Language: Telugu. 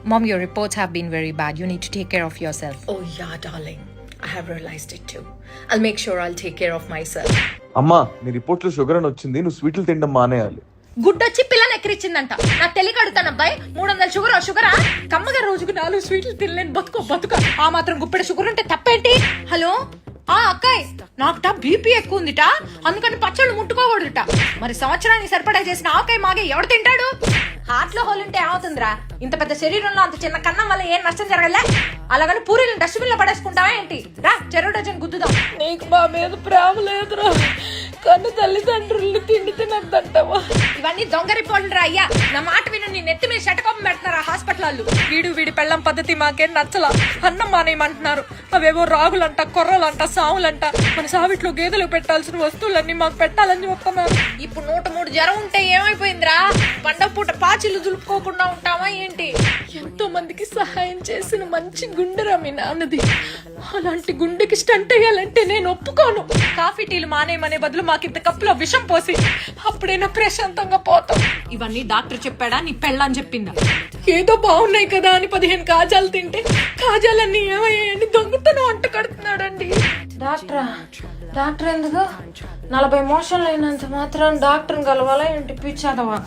Mom, your reports have been very bad. You need to take care of yourself. Oh yeah, darling. I have realized it too. I'll make sure I'll take care of myself. అమ్మా నీ రిపోర్ట్ లో షుగర్ అని వచ్చింది, నువ్వు స్వీట్లు తినడం మానేయాలి. గుడ్డొచ్చి పిల్లని ఎక్కిరిచ్చిందంట. నాకు తెలియక అడుగుతాను అబ్బాయి, 300 షుగరా? కమ్మగా రోజుకు 4 స్వీట్లు తినలేని బతుక ఆ మాత్రం గుప్పెడ షుగర్ ఉంటే తప్పేంటి? హలో అక్కాయ్, నాకుట బీపీ ఎక్కువ ఉందిట, అందుకని పచ్చళ్ళు ముట్టుకోకూడదుట. మరి సంవత్సరానికి సరిపడా చేసిన ఆకాయ మాగే ఎవడు తింటాడు? హార్ట్ లో హోల్ ఉంటే ఏమవుతుందిరా? ఇంత పెద్ద శరీరంలో అంత చిన్న కన్నం వల్ల ఏం నష్టం జరగలే. అలాగని పూరీలను డస్ట్బిన్ లో పడేసుకుంటావా ఏంటి? రా చెరువు డజన్ గుద్దుదాం. నీకు మా మీద ప్రేమ లేదురా, కన్ను తల్లిదండ్రుల్ని తిండి తినద్దంటావా? ఇవన్నీ దొంగ రిపోర్టులు రా అయ్యా. నా మాట విను, నీ నెత్తి మీద షటకోపం పెడుతున్నారు హాస్పిటల్ వాళ్ళు. వీడి పెళ్ళం పద్ధతి మాకేం నచ్చలా, అన్నం మానేయమంటున్నారు. అవేవో రాగులంట, కొర్రలంట, సావులంట, మన సావిట్లో గేదెలు పెట్టాల్సిన వస్తువులన్నీ మాకు పెట్టాలని చెప్తున్నారు. ఇప్పుడు 103 జ్వరం ఉంటే ఏమైపోయిందిరా? పండగ పూట పాచిలు దులుపుకోకుండా ఉంటావా ఏంటి? ఎంతో మందికి సహాయం చేసిన మంచి గుండెరా మీ నాన్నది. అలాంటి గుండెకి స్టంట్ అయ్యాలంటే నేను ఒప్పుకోను. కాఫీ టీలు మానేయమనే బదులు మాకింత కప్పులో విషం పోసి అప్పుడైనా ప్రశాంతంగా పోతాం. ఇవన్నీ డాక్టర్ చెప్పాడా, నీ పెళ్ళని చెప్పిందా? ఏదో బాగున్నాయి కదా అని 15 కాజాలు తింటే కాజాలన్నీ ఏమయ్యాయని దొంగతనం అంట కడుతున్నాడండి. డాక్టర్ ఎందుకు? 40 మోషన్లు అయినంత మాత్రం డాక్టర్ని కలవాలా ఏంటి? పిచ్చాదవా?